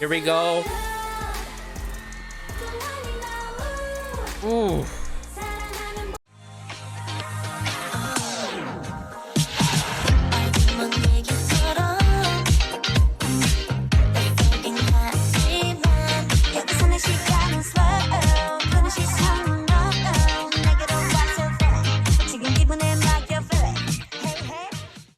Here we go. Ooh.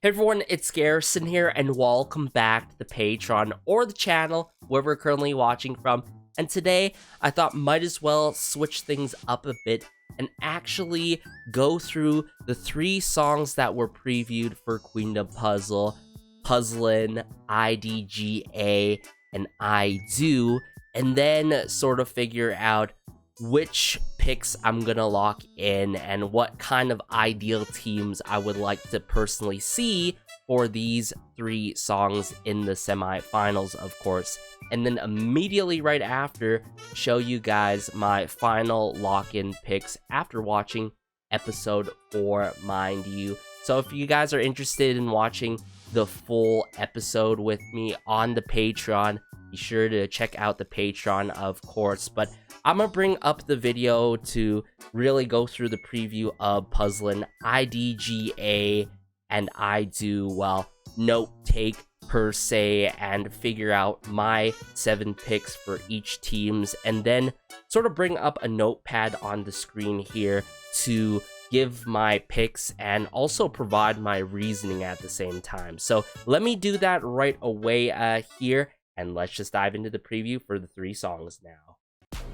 Hey everyone, it's Garrison here, and welcome back to the Patreon or the channel where we're currently watching from. And today, I thought might as well switch things up a bit and actually go through the 3 songs that were previewed for Queendom Puzzle, Puzzlin', IDGA, and I Do, and then sort of figure out which picks I'm gonna lock in and what kind of ideal teams I would like to personally see for these 3 songs in the semifinals, of course. And then immediately right after, show you guys my final lock-in picks after watching episode 4, mind you. So if you guys are interested in watching the full episode with me on the Patreon, be sure to check out the Patreon, of course. But I'm gonna bring up the video to really go through the preview of Puzzlin', IDGA, and I Do, well, note take per se, and figure out my 7 picks for each teams, and then sort of bring up a notepad on the screen here to give my picks and also provide my reasoning at the same time. So let me do that right away here, and let's just dive into the preview for the 3 songs now.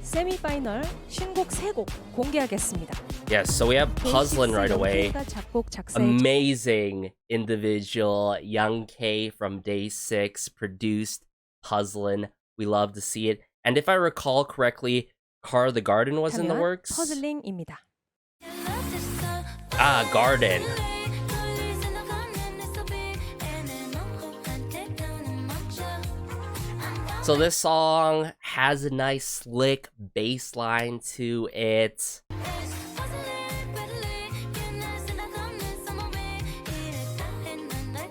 Semifinal 신곡 3곡 공개하겠습니다. Yes, so we have Puzzlin' right away. Amazing individual, Young K from Day 6 produced Puzzlin'. We love to see it. And if I recall correctly, Car the Garden was in the works. 퍼즐링입니다. Ah, Garden. So this song has a nice slick bass line to it.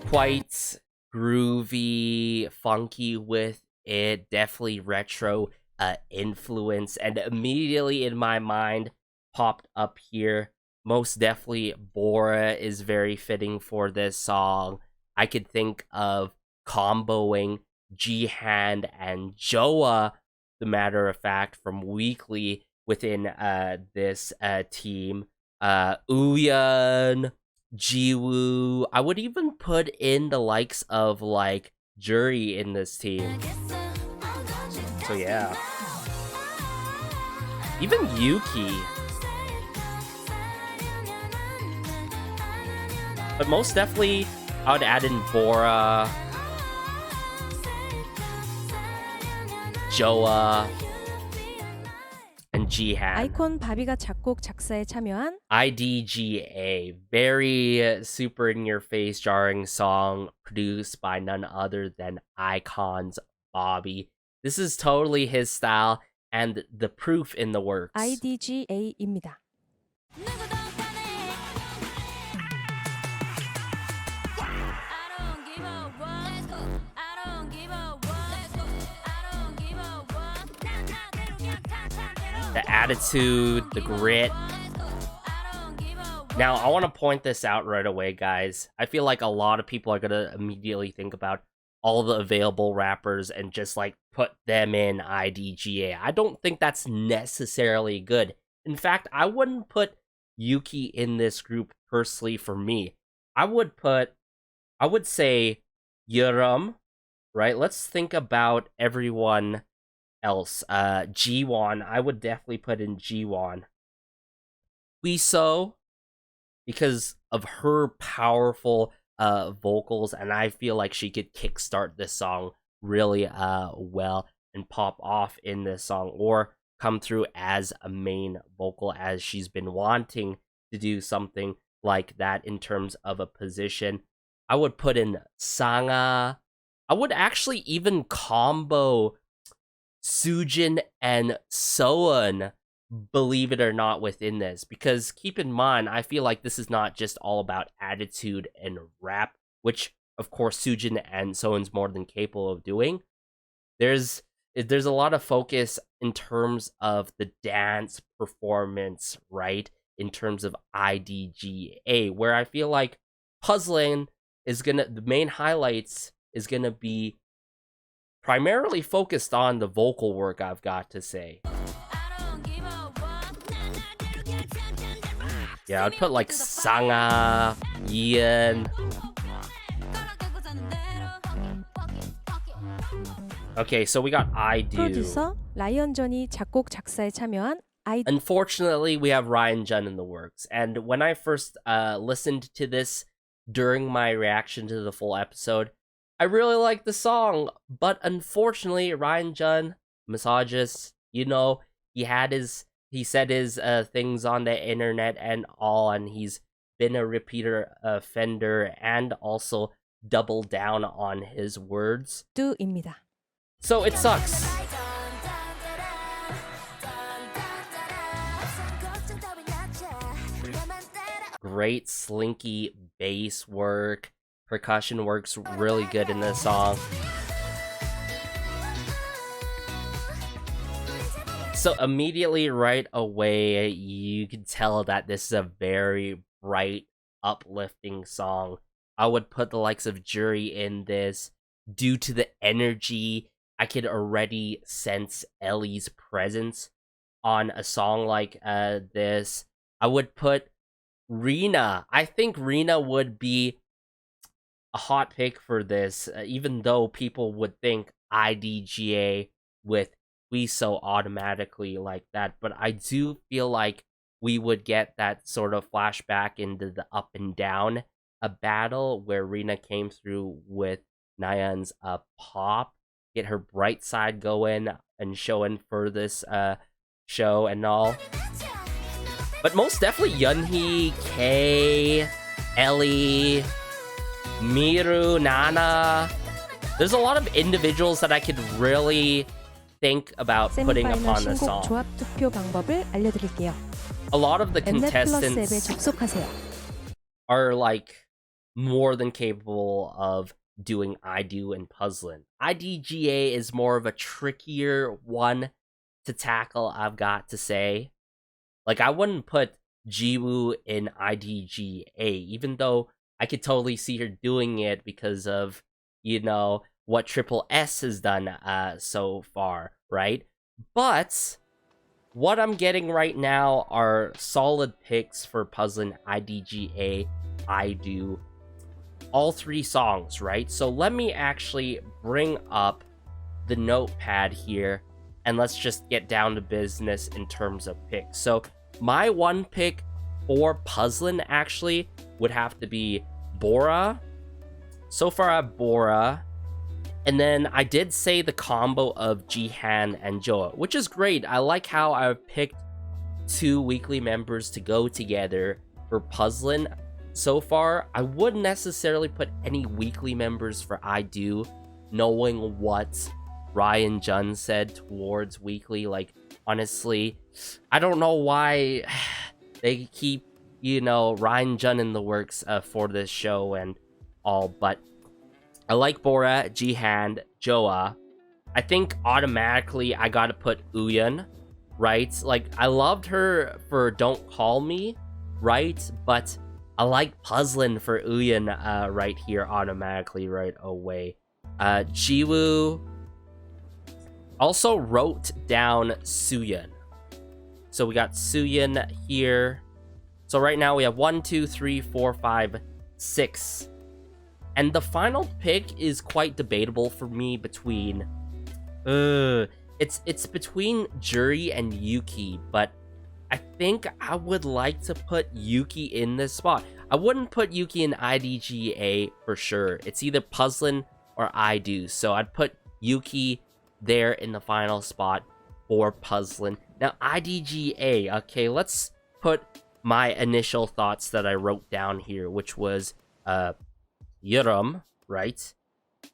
Quite groovy, funky with it, definitely retro influence, and immediately in my mind popped up here, most definitely Bora is very fitting for this song. I could think of comboing Jihan and Joa, the matter of fact, from Weekly within this team. Uyeon, Jiwoo. I would even put in the likes of like Jury in this team. So yeah. Even Yuki. But most definitely, I would add in Bora, Joa, and Jihan. 아이콘 바비가 작곡 작사에 참여한 IDGA, very super in your face jarring song produced by none other than iKON's Bobby. This is totally his style and the proof in the works. IDGA입니다. The attitude, the grit. Now, I want to point this out right away, guys. I feel like a lot of people are going to immediately think about all the available rappers and just like put them in IDGA. I don't think that's necessarily good. In fact, I wouldn't put Yuki in this group personally for me. I would say Yerum, right? Let's think about everyone else. Jiwon, I would definitely put in Jiwon. Wiso, because of her powerful vocals, and I feel like she could kickstart this song really well and pop off in this song, or come through as a main vocal, as she's been wanting to do something like that in terms of a position. I would put in Sanga. I would actually even combo Sujin and Soeun, believe it or not, within this, because keep in mind, I feel like this is not just all about attitude and rap, which of course Sujin and Soeun's more than capable of doing. There's there's a lot of focus in terms of the dance performance, right? In terms of IDGA, where I feel like puzzling is the main highlights is gonna be primarily focused on the vocal work, I've got to say. Yeah, I'd put like Sanga, Ian. Okay, so we got I Do. 프로듀서 라이언 전이 작곡 작사에 참여한 I Do. Unfortunately, we have Ryan Jun in the works. And when I first listened to this during my reaction to the full episode, I really liked the song. But unfortunately, Ryan Jun, misogynist, you know, he said his things on the internet and all, and he's been a repeater offender and also doubled down on his words. 두입니다. So it sucks. Great slinky bass work. Percussion works really good in this song. So immediately right away, you can tell that this is a very bright, uplifting song. I would put the likes of Jury in this due to the energy. I could already sense Ellie's presence on a song like this. I would put Rina. I think Rina would be a hot pick for this, even though people would think IDGA with so automatically like that. But I do feel like we would get that sort of flashback into the up and down a battle where Rina came through with Nayeon's pop, get her bright side going and showing for this show and all. But most definitely Yeonhee, Kay, Ellie, Miru, Nana. There's a lot of individuals that I could really think about putting upon the song. 조합 투표 방법을 알려드릴게요. A lot of the contestants 앱에 접속하세요. are like more than capable of doing I Do and puzzling. IDGA is more of a trickier one to tackle, I've got to say. Like, I wouldn't put Jiwoo in IDGA, even though I could totally see her doing it because of, you know, what Triple S has done so far, right? But what I'm getting right now are solid picks for puzzling IDGA, I Do, all three songs, right? So let me actually bring up the notepad here and let's just get down to business in terms of picks. So my one pick for puzzling actually would have to be Bora. So far I have Bora. And then I did say the combo of Jihan and Joa, which is great. I like how I've picked two weekly members to go together for puzzling. So far, I wouldn't necessarily put any weekly members for I Do, knowing what Ryan Jun said towards weekly. Like, honestly, I don't know why they keep, you know, Ryan Jun in the works for this show and all, but I like Bora, Jihan, Joa. I think automatically I gotta put Uyeon, right? Like, I loved her for Don't Call Me, right? But I like puzzling for Uyeon right here automatically right away. Jiwoo also wrote down Suyeon. So we got Suyeon here. So right now we have 1, 2, 3, 4, 5, 6. And the final pick is quite debatable for me between it's between Jury and Yuki, but I think I would like to put Yuki in this spot. I wouldn't put Yuki in IDGA for sure. It's either puzzling or I Do. So I'd put Yuki there in the final spot for puzzling. Now IDGA, okay, let's put my initial thoughts that I wrote down here, which was Yurum, right?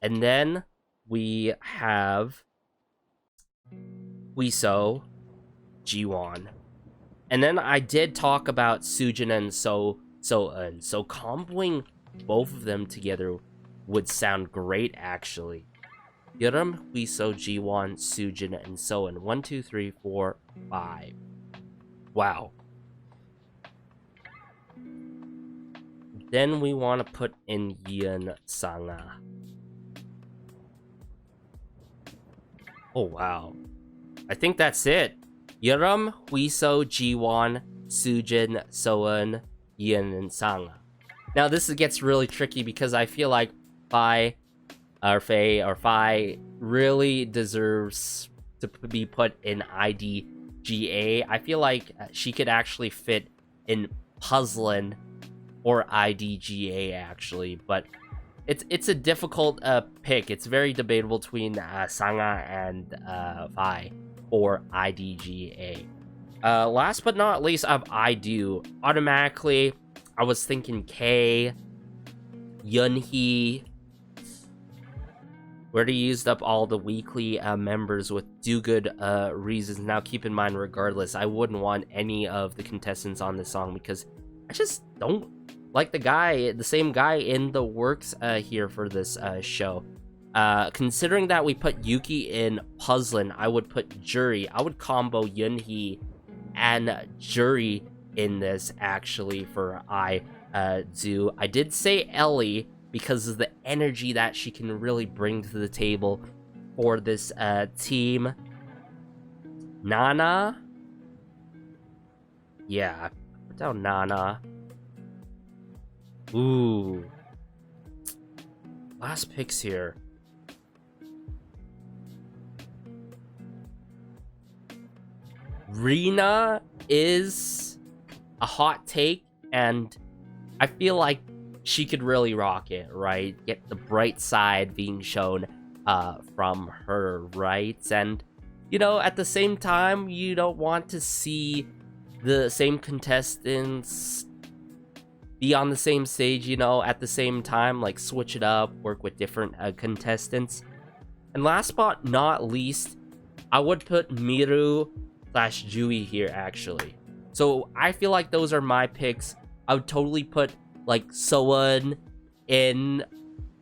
And then we have Wiso, Jiwon. And then I did talk about Sujin and So-eun. So comboing both of them together would sound great, actually. Yerim, Huiso, Jiwon, Sujin, and Soen. 1, 2, 3, 4, 5. Wow. Then we want to put in Yeon Sanga. Oh, wow. I think that's it. Yerim, Huiso, Jiwon, Sujin, Soen, Yeon, and Sanga. Now, this gets really tricky because I feel like Faye really deserves to be put in IDGA. I feel like she could actually fit in Puzzlin or IDGA, actually, but it's a difficult pick. It's very debatable between Sanga and Faye for IDGA. Last but not least, of IDO. Automatically, I was thinking K, Yunhee. We already used up all the weekly members with do good reasons. Now, keep in mind, regardless, I wouldn't want any of the contestants on this song because I just don't like the same guy in the works here for this show. Considering that we put Yuki in Puzzlin, I would put Jury. I would combo Yunhee and Jury in this, actually, for IDO. I did say Ellie because of the energy that she can really bring to the table for this team. Nana? Yeah, put down Nana. Ooh. Last picks here. Rina is a hot take, and I feel like she could really rock it, right? Get the bright side being shown from her, right? And, you know, at the same time, you don't want to see the same contestants be on the same stage, you know, at the same time. Like, switch it up, work with different contestants. And last but not least, I would put Miru / Jui here, actually. So I feel like those are my picks. I would totally put like Soen in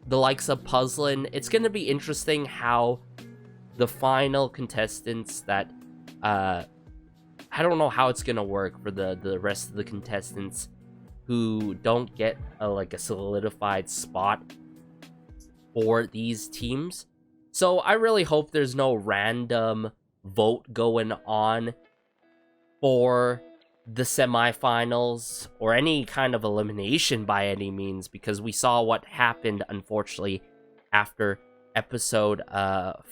the likes of Puzzlin. It's gonna be interesting how the final contestants that I don't know how it's gonna work for the rest of the contestants who don't get like a solidified spot for these teams. So I really hope there's no random vote going on for the semifinals or any kind of elimination by any means, because we saw what happened, unfortunately, after episode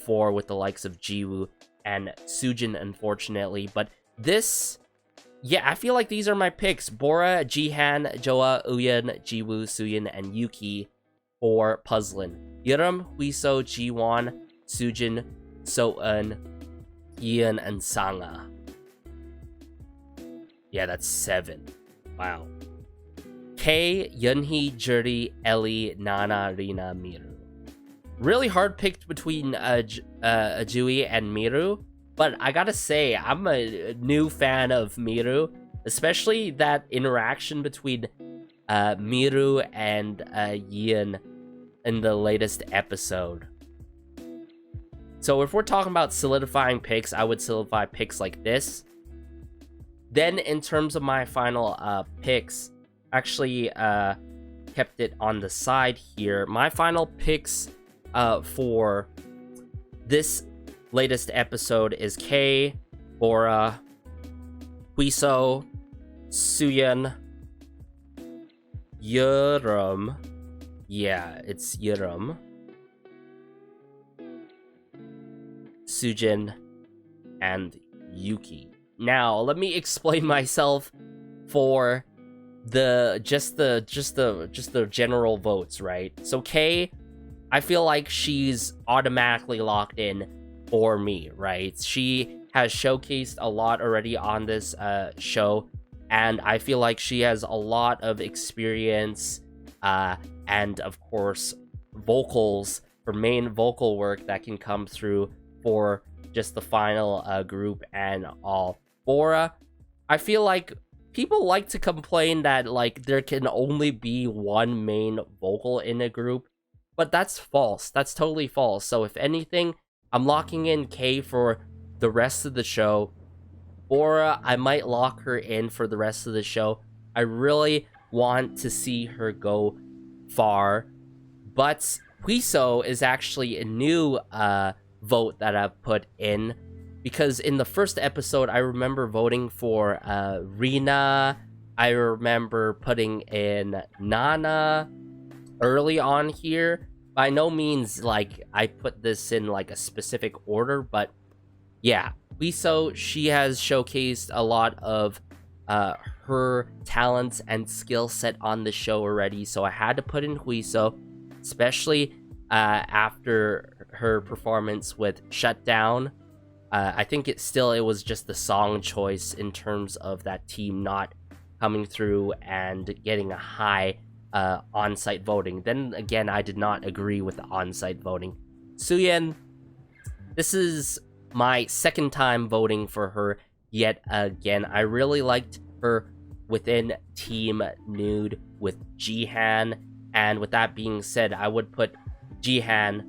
4 with the likes of Jiwoo and Sujin, unfortunately. But this, yeah, I feel like these are my picks: Bora, Jihan, Joa, Uyeon, Jiwoo, Suyeon, and Yuki for Puzzlin. Yerim, Huiso, Jiwon, Sujin, Soen, Yeon, and Sanga. Yeah, that's 7. Wow. K, Yunhee, Juri, Ellie, Nana, Rina, Miru. Really hard picked between Jui and Miru, but I gotta say, I'm a new fan of Miru, especially that interaction between Miru and Yeon in the latest episode. So if we're talking about solidifying picks, I would solidify picks like this. Then in terms of my final picks, actually kept it on the side here. My final picks for this latest episode is K, Bora, Huiso, Suyeon, Yerim. Yeah, it's Yerim. Sujin, and Yuki. Now, let me explain myself for the general votes, right? So K, I feel like she's automatically locked in for me, right? She has showcased a lot already on this show, and I feel like she has a lot of experience and, of course, vocals for main vocal work that can come through for just the final group and all. Bora, I feel like people like to complain that like there can only be one main vocal in a group, But that's false. That's totally false. So if anything, I'm locking in K for the rest of the show. Bora, I might lock her in for the rest of the show. I really want to see her go far. But Huiso is actually a new vote that I've put in. Because in the first episode, I remember voting for Rina. I remember putting in Nana early on here. By no means, like, I put this in, like, a specific order. But, yeah. Huiso, she has showcased a lot of her talents and skill set on the show already. So I had to put in Huiso. Especially after her performance with Shutdown. I think it was just the song choice in terms of that team not coming through and getting a high on-site voting. Then again, I did not agree with the on-site voting. Suyeon, this is my second time voting for her yet again. I really liked her within Team Nude with Jihan. And with that being said, I would put Jihan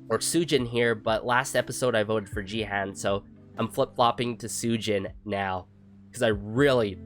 or Sujin here, but last episode I voted for Jihan, so I'm flip-flopping to Sujin now because I really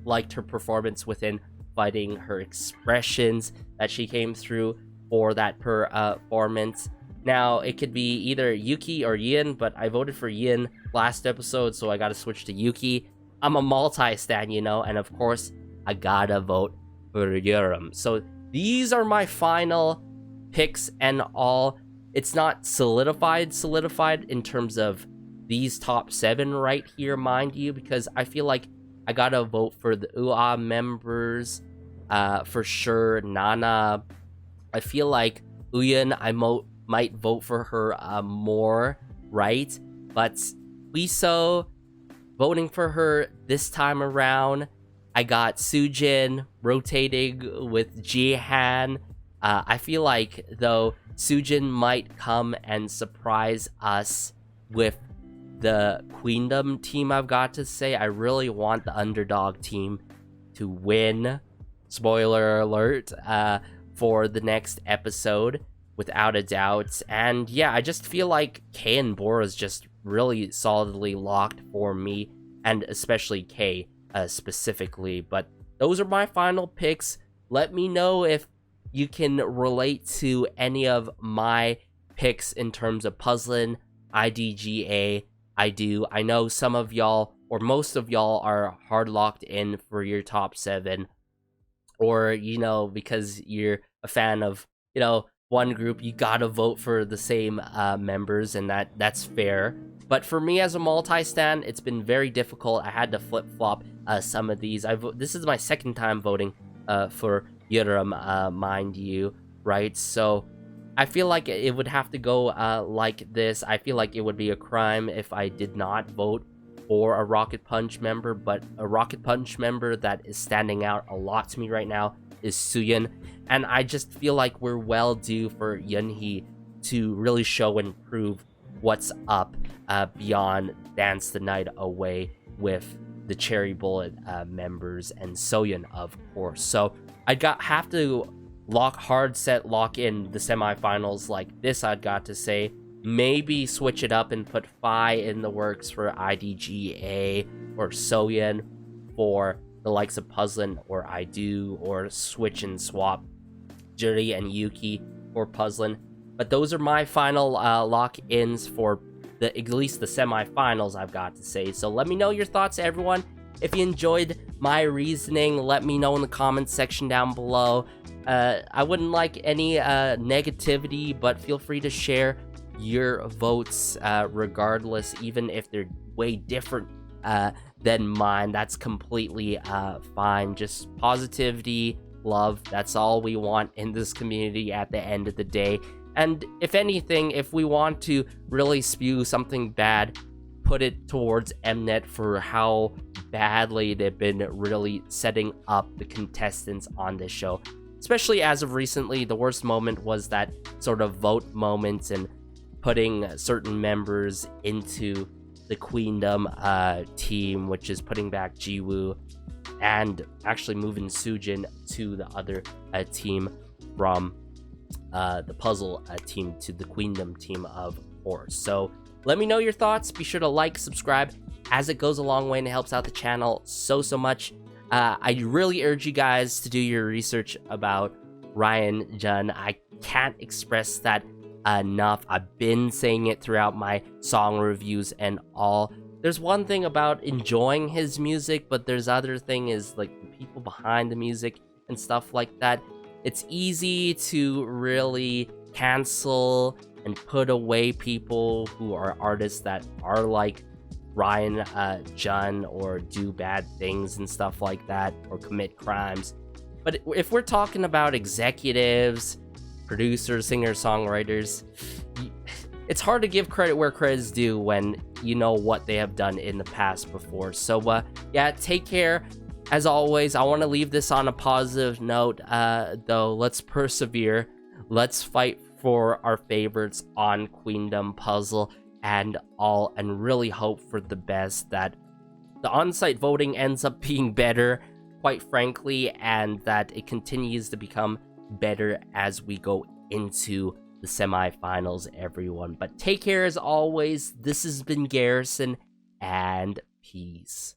liked her performance within fighting, her expressions that she came through for that performance. Now, it could be either Yuki or Yin, but I voted for Yin last episode, so I gotta switch to Yuki. I'm a multi-stan, you know, and of course, I gotta vote for Yuram. So these are my final picks and all. It's not solidified in terms of these top 7 right here, mind you, because I feel like I gotta vote for the UA members, for sure. Nana, I feel like Uyeon, I might vote for her more, right? But Huiso, voting for her this time around. I got Sujin rotating with Jihan. I feel like, though, Sujin might come and surprise us with the Queendom team, I've got to say. I really want the underdog team to win. Spoiler alert, for the next episode, without a doubt. And yeah, I just feel like K and Bora is just really solidly locked for me, and especially K specifically. But those are my final picks. Let me know if you can relate to any of my picks in terms of puzzling, IDGA. I do. I know some of y'all, or most of y'all, are hard locked in for your top 7. Or, you know, because you're a fan of, you know, one group, you gotta vote for the same members, and that's fair. But for me as a multi-stan, it's been very difficult. I had to flip-flop some of these. This is my second time voting for Yuram, mind you, right? So I feel like it would have to go like this. I feel like it would be a crime if I did not vote for a Rocket Punch member, but a Rocket Punch member that is standing out a lot to me right now is Suyeon, and I just feel like we're well due for Yeonhee to really show and prove what's up beyond Dance the Night Away with the Cherry Bullet members and Soyeon, of course. So I have to lock in the semifinals like this, I'd got to say. Maybe switch it up and put Phi in the works for IDGA, or Soyeon for the likes of Puzzlin or I Do, or switch and swap Juri and Yuki for Puzzlin. But those are my final lock-ins for at least the semifinals, I've got to say. So let me know your thoughts, everyone. If you enjoyed my reasoning, let me know in the comments section down below. I wouldn't like any negativity, but feel free to share your votes regardless, even if they're way different than mine. That's completely fine. Just positivity, love, that's all we want in this community at the end of the day. And if anything, if we want to really spew something bad, put it towards Mnet for how badly they've been really setting up the contestants on this show. Especially as of recently, the worst moment was that sort of vote moment and putting certain members into the Queendom team, which is putting back Jiwoo, and actually moving Sujin to the other team from the puzzle team to the Queendom team, of course. So let me know your thoughts. Be sure to like, subscribe, as it goes a long way and it helps out the channel so much. I really urge you guys to do your research about Ryan Jun. I can't express that enough. I've been saying it throughout my song reviews and all. There's one thing about enjoying his music, but there's other thing is like the people behind the music and stuff like that. It's easy to really cancel and put away people who are artists that are like Ryan Jun, or do bad things and stuff like that, or commit crimes. But if we're talking about executives, producers, singers, songwriters, it's hard to give credit where credit's due when you know what they have done in the past before. So yeah, take care. As always, I want to leave this on a positive note, though. Let's persevere. Let's fight for our favorites on Queendom Puzzle and all, and really hope for the best, that the on-site voting ends up being better, quite frankly, and that it continues to become better as we go into the semifinals, everyone. But take care as always. This has been Garrison, and peace.